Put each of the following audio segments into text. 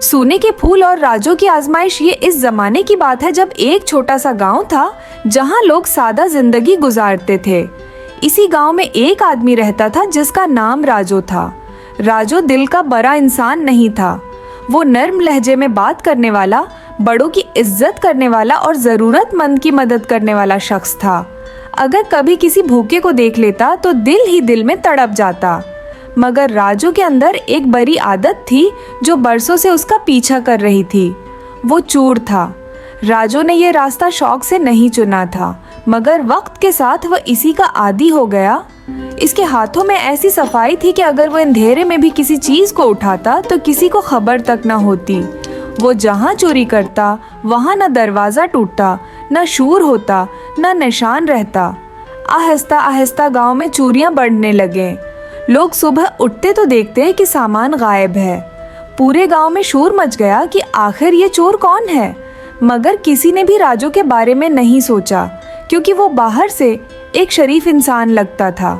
सोने के फूल और राजों की आजमाइश ये इस जमाने की बात है जब एक छोटा सा गांव था जहां लोग सादा जिंदगी गुजारते थे। इसी गांव में एक आदमी रहता था जिसका नाम राजो था। राजो दिल का बड़ा इंसान नहीं था। वो नर्म लहजे में बात करने वाला, बड़ों की इज्जत करने वाला और जरूरतमंद की मदद करने वाला शख्स था। अगर कभी किसी भूखे को देख लेता तो दिल ही दिल में तड़प जाता। मगर राजू के अंदर एक बड़ी आदत थी जो बरसों से उसका पीछा कर रही थी। वो चोर था। राजू ने यह रास्ता शौक से नहीं चुना था, मगर वक्त के साथ वह इसी का आदी हो गया। इसके हाथों में ऐसी सफाई थी कि अगर वो अंधेरे में भी किसी चीज को उठाता तो किसी को खबर तक न होती। वो जहाँ चोरी करता वहाँ न दरवाजा टूटता, न शूर होता, न निशान रहता। आहिस्ता आहिस्ता गांव में चोरियां बढ़ने लगे। लोग सुबह उठते तो देखते हैं कि सामान गायब है। पूरे गांव में शोर मच गया कि आखिर ये चोर कौन है। मगर किसी ने भी राजू के बारे में नहीं सोचा, क्योंकि वो बाहर से एक शरीफ इंसान लगता था।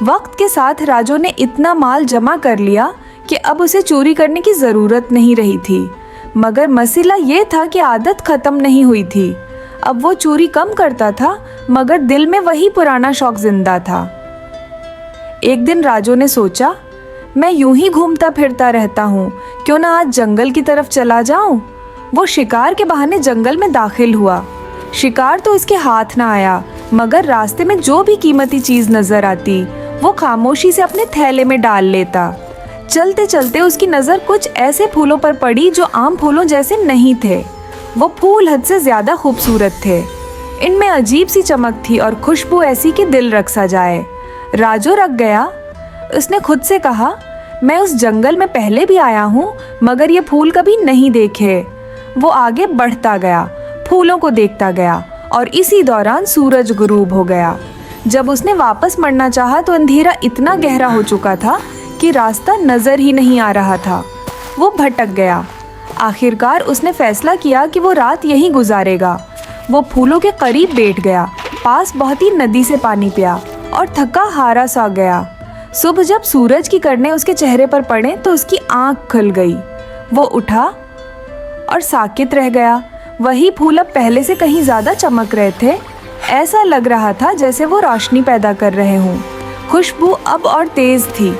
वक्त के साथ राजू ने इतना माल जमा कर लिया कि अब उसे चोरी करने की ज़रूरत नहीं रही थी। मगर मसला ये था कि आदत ख़त्म नहीं हुई थी। अब वो चोरी कम करता था, मगर दिल में वही पुराना शौक जिंदा था। एक दिन राजू ने सोचा, मैं यूं ही घूमता फिरता रहता हूँ, क्यों ना आज जंगल की तरफ चला जाऊं। वो शिकार के बहाने जंगल में दाखिल हुआ। शिकार तो इसके हाथ ना आया, मगर रास्ते में जो भी कीमती चीज नजर आती वो खामोशी से अपने थैले में डाल लेता। चलते चलते उसकी नज़र कुछ ऐसे फूलों पर पड़ी जो आम फूलों जैसे नहीं थे। वो फूल हद से ज़्यादा खूबसूरत थे। इनमें अजीब सी चमक थी और खुशबू ऐसी कि दिल रख सा जाए। राजू रख गया। उसने खुद से कहा, मैं उस जंगल में पहले भी आया हूँ, मगर ये फूल कभी नहीं देखे। वो आगे बढ़ता गया, फूलों को देखता गया और इसी दौरान सूरज गुरूब हो गया। जब उसने वापस मुड़ना चाहा तो अंधेरा इतना गहरा हो चुका था कि रास्ता नजर ही नहीं आ रहा था। वो भटक गया। आखिरकार उसने फैसला किया कि वो रात यहीं गुजारेगा। वो फूलों के करीब बैठ गया, पास बहुत ही नदी से पानी पिया और थका हारा सा गया। सुबह जब सूरज की किरणें उसके चेहरे पर पड़े तो उसकी आंख खुल गई। वो उठा और साकित रह गया। वही फूल अब पहले से कहीं ज़्यादा चमक रहे थे। ऐसा लग रहा था जैसे वो रोशनी पैदा कर रहे हों। खुशबू अब और तेज़ थी।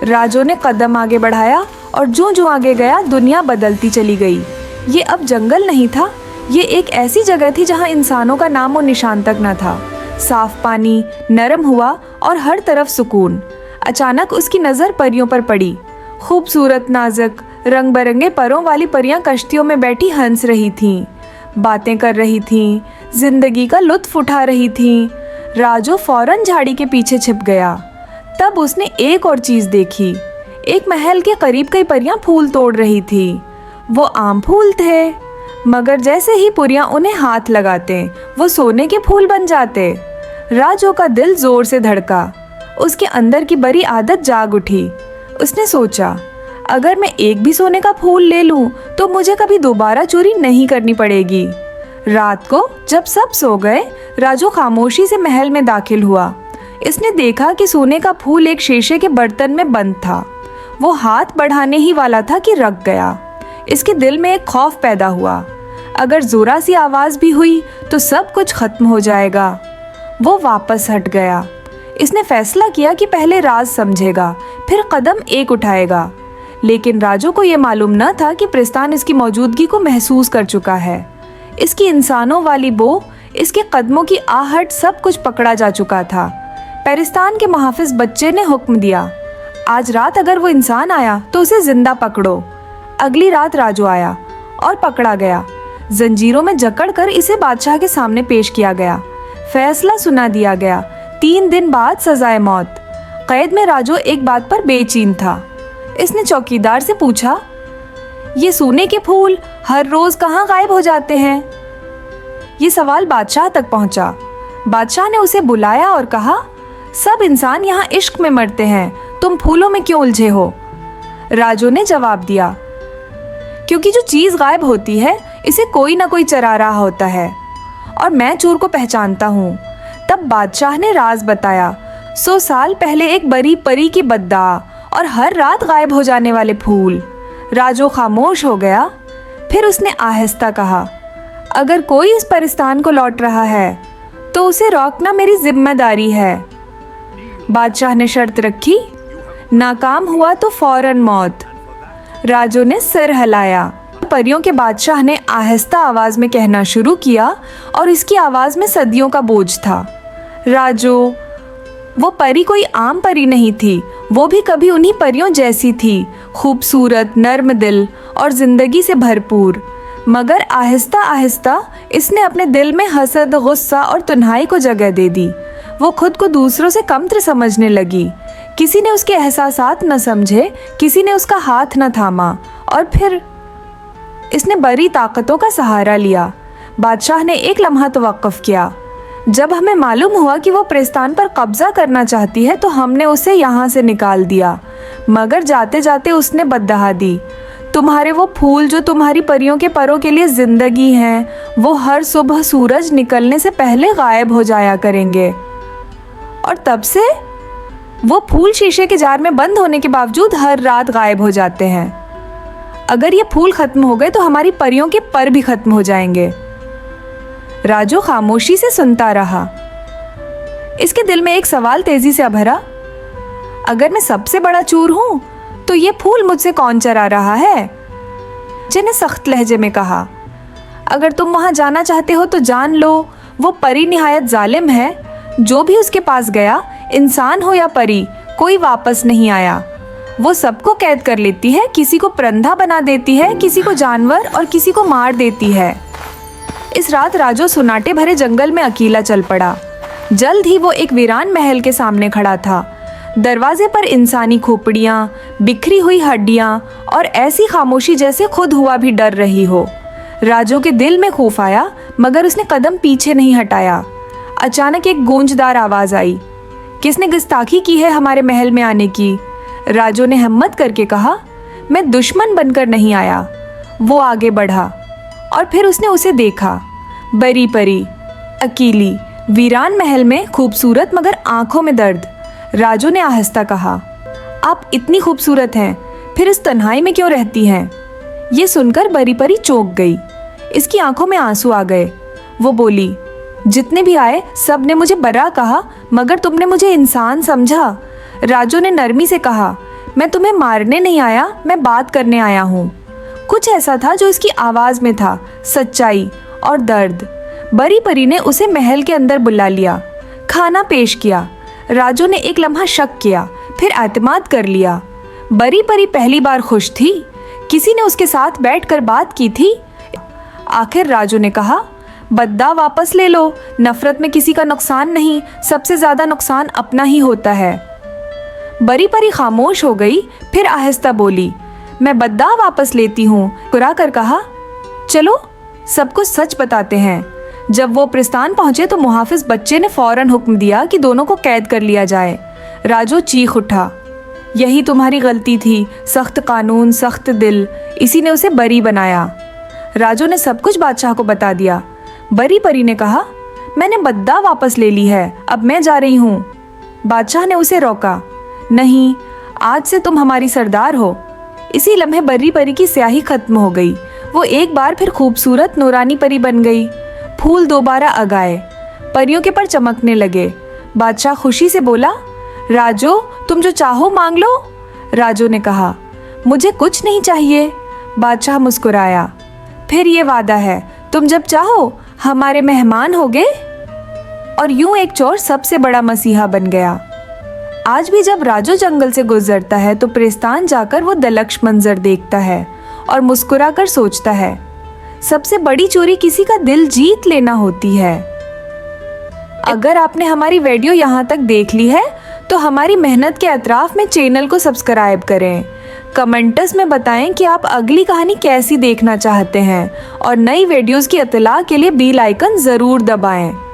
राजू ने कदम आगे बढ़ाया और जो आगे गया दुनिया बदलती चली गई। ये अब जंगल नहीं था, ये एक ऐसी जगह थी जहाँ इंसानों का नाम और निशान तक न था। साफ पानी, नरम हुआ और हर तरफ सुकून। अचानक उसकी नज़र परियों पर पड़ी। खूबसूरत, नाजुक, रंग बिरंगे परों वाली परियां कश्तियों में बैठी हंस रही थीं, बातें कर रही थीं, जिंदगी का लुत्फ उठा रही थीं। राजू फौरन झाड़ी के पीछे छिप गया। तब उसने एक और चीज़ देखी। एक महल के करीब कई परियां फूल तोड़ रही थी। वो आम फूल थे, मगर जैसे ही परियां उन्हें हाथ लगाते वो सोने के फूल बन जाते। राजू का दिल जोर से धड़का। उसके अंदर की बड़ी आदत जाग उठी। उसने सोचा, अगर मैं एक भी सोने का फूल ले लूं तो मुझे कभी दोबारा चोरी नहीं करनी पड़ेगी। रात को जब सब सो गए, राजू खामोशी से महल में दाखिल हुआ। इसने देखा कि सोने का फूल एक शीशे के बर्तन में बंद था। वो हाथ बढ़ाने ही वाला था कि रख गया। इसके दिल में एक खौफ पैदा हुआ, अगर जोरा सी आवाज़ भी हुई तो सब कुछ खत्म हो जाएगा। वो वापस हट गया। इसने फैसला किया कि पहले राज समझेगा, फिर कदम एक उठाएगा। लेकिन राजू को यह मालूम न था कि प्रिस्तान इसकी मौजूदगी को महसूस कर चुका है। इसकी इंसानों वाली बो, इसके कदमों की आहट, सब कुछ पकड़ा जा चुका था। पेरिस्तान के मुहाफिज बच्चे ने हुक्म दिया, आज रात अगर वो इंसान आया तो उसे जिंदा पकड़ो। अगली रात राजू आया और पकड़ा गया। जंजीरों में जकड़कर इसे बादशाह के सामने पेश किया गया। फैसला सुना दिया गया। 3 दिन बाद सजाए मौत। कैद में राजू एक बात पर बेचैन था। इसने चौकीदार से पूछा, ये सोने के फूल हर रोज कहाँ गायब हो जाते हैं? ये सवाल बादशाह तक पहुंचा। बादशाह ने उसे बुलाया और कहा, सब इंसान यहाँ इश्क में मरते हैं, तुम फूलों में क्यों उलझे हो? राजू ने जवाब दिया, क्योंकि जो चीज गायब होती है इसे कोई ना कोई चरा रहा होता है और मैं चोर को पहचानता हूँ। तब बादशाह ने राज बताया। 100 साल पहले एक बड़ी परी की बद्दा और हर रात गायब हो जाने वाले फूल। राजू खामोश हो गया। फिर उसने आहिस्ता कहा, अगर कोई इस परिस्तान को लौट रहा है तो उसे रोकना मेरी जिम्मेदारी है। बादशाह ने शर्त रखी, नाकाम हुआ तो फौरन मौत। राजू ने सिर हिलाया। परियों के बादशाह ने आहिस्ता आवाज में कहना शुरू किया और इसकी आवाज में सदियों का बोझ था। राजू, वो परी कोई आम परी नहीं थी, वो भी कभी उन्हीं परियों जैसी थी, खूबसूरत, नर्म दिल और जिंदगी से भरपूर। मगर आहिस्ता आहिस्ता इसने अपने दिल में हसद, गुस्सा और तन्हाई को जगह दे दी। वो खुद को दूसरों से कमतर समझने लगी। किसी ने उसके एहसासात न समझे, किसी ने उसका हाथ न थामा और फिर इसने बड़ी ताकतों का सहारा लिया। बादशाह ने एक लम्हा तवक्कुफ किया। जब हमें मालूम हुआ कि वो प्रेस्तान पर कब्जा करना चाहती है तो हमने उसे यहाँ से निकाल दिया। मगर जाते जाते उसने बद्दुआ दी, तुम्हारे वो फूल जो तुम्हारी परियों के परों के लिए जिंदगी हैं, वो हर सुबह सूरज निकलने से पहले गायब हो जाया करेंगे। और तब से वो फूल शीशे के जार में बंद होने के बावजूद हर रात गायब हो जाते हैं। अगर ये फूल खत्म हो गए तो हमारी परियों के पर भी खत्म हो जाएंगे। राजू खामोशी से सुनता रहा। इसके दिल में एक सवाल तेजी से उभरा, अगर मैं सबसे बड़ा चूर हूं तो ये फूल मुझसे कौन चरा रहा है? जिन्हें सख्त लहजे में कहा, अगर तुम वहां जाना चाहते हो तो जान लो, वो परी निहायत जालिम है। जो भी उसके पास गया, इंसान हो या परी, कोई वापस नहीं आया। वो सबको कैद कर लेती है, किसी को परंधा बना देती है, किसी को जानवर और किसी को मार देती है। इस रात राजू सुनाटे भरे जंगल में अकेला चल पड़ा। जल्द ही वो एक वीरान महल के सामने खड़ा था। दरवाजे पर इंसानी खोपड़ियाँ, बिखरी हुई हड्डियाँ और ऐसी खामोशी जैसे खुद हुआ भी डर रही हो। राजू के दिल में खौफ आया, मगर उसने कदम पीछे नहीं हटाया। अचानक एक गूंजदार आवाज आई, किसने गुस्ताखी की है हमारे महल में आने की? राजू ने हिम्मत करके कहा, मैं दुश्मन बनकर नहीं आया। वो आगे बढ़ा और फिर उसने उसे देखा। बरी परी, अकेली, वीरान महल में, खूबसूरत मगर आंखों में दर्द। राजू ने आहिस्ता कहा, आप इतनी खूबसूरत हैं, फिर इस तन्हाई में क्यों रहती हैं? ये सुनकर बरी परी चौंक गई। इसकी आंखों में आंसू आ गए। वो बोली, जितने भी आए सब ने मुझे बरा कहा, मगर तुमने मुझे इंसान समझा। राजू ने नरमी से कहा, मैं तुम्हें मारने नहीं आया, मैं बात करने आया हूँ। कुछ ऐसा था जो इसकी आवाज में था, सच्चाई और दर्द। बरी परी ने उसे महल के अंदर बुला लिया, खाना पेश किया। राजू ने एक लम्हा शक किया, फिर एतमाद कर लिया। बरी परी पहली बार खुश थी, किसी ने उसके साथ बैठकर बात की थी। आखिर राजू ने कहा, बद्दा वापस ले लो, नफरत में किसी का नुकसान नहीं, सबसे ज्यादा नुकसान अपना ही होता है। बरी परी खामोश हो गई, फिर आहिस्ता बोली, मैं बद्दा वापस लेती हूँ। मुस्कुरा कर कहा, चलो सब कुछ सच बताते हैं। जब वो प्रिस्तान पहुंचे तो मुहाफिज बच्चे ने फौरन हुक्म दिया कि दोनों को कैद कर लिया जाए। राजू चीख उठा, यही तुम्हारी गलती थी, सख्त कानून, सख्त दिल, इसी ने उसे बरी बनाया। राजू ने सब कुछ बादशाह को बता दिया। बरी परी ने कहा, मैंने बद्दा वापस ले ली है, अब मैं जा रही हूँ। बादशाह ने उसे रोका, नहीं, आज से तुम हमारी सरदार हो। इसी लम्हे बरी परी की स्याही खत्म हो गई। वो एक बार फिर खूबसूरत नूरानी परी बन गई। फूल दोबारा अगाए, परियों के पर चमकने लगे। बादशाह खुशी से बोला, राजू तुम जो चाहो मांग लो। राजू ने कहा, मुझे कुछ नहीं चाहिए। बादशाह मुस्कुराया, फिर ये वादा है, तुम जब चाहो हमारे मेहमान होगे। और यूं एक चोर सबसे बड़ा मसीहा बन गया। आज भी जब राजू जंगल से गुजरता है तो प्रेस्तान जाकर वो दलक्ष मंजर देखता है और मुस्कुरा कर सोचता है, सबसे बड़ी चोरी किसी का दिल जीत लेना होती है। अगर आपने हमारी वीडियो यहाँ तक देख ली है तो हमारी मेहनत के अतराफ में चैनल को सब्सक्राइब करें। कमेंट्स में बताएं कि आप अगली कहानी कैसी देखना चाहते हैं और नई वीडियोस की इत्तला के लिए बेल आइकन ज़रूर दबाएं।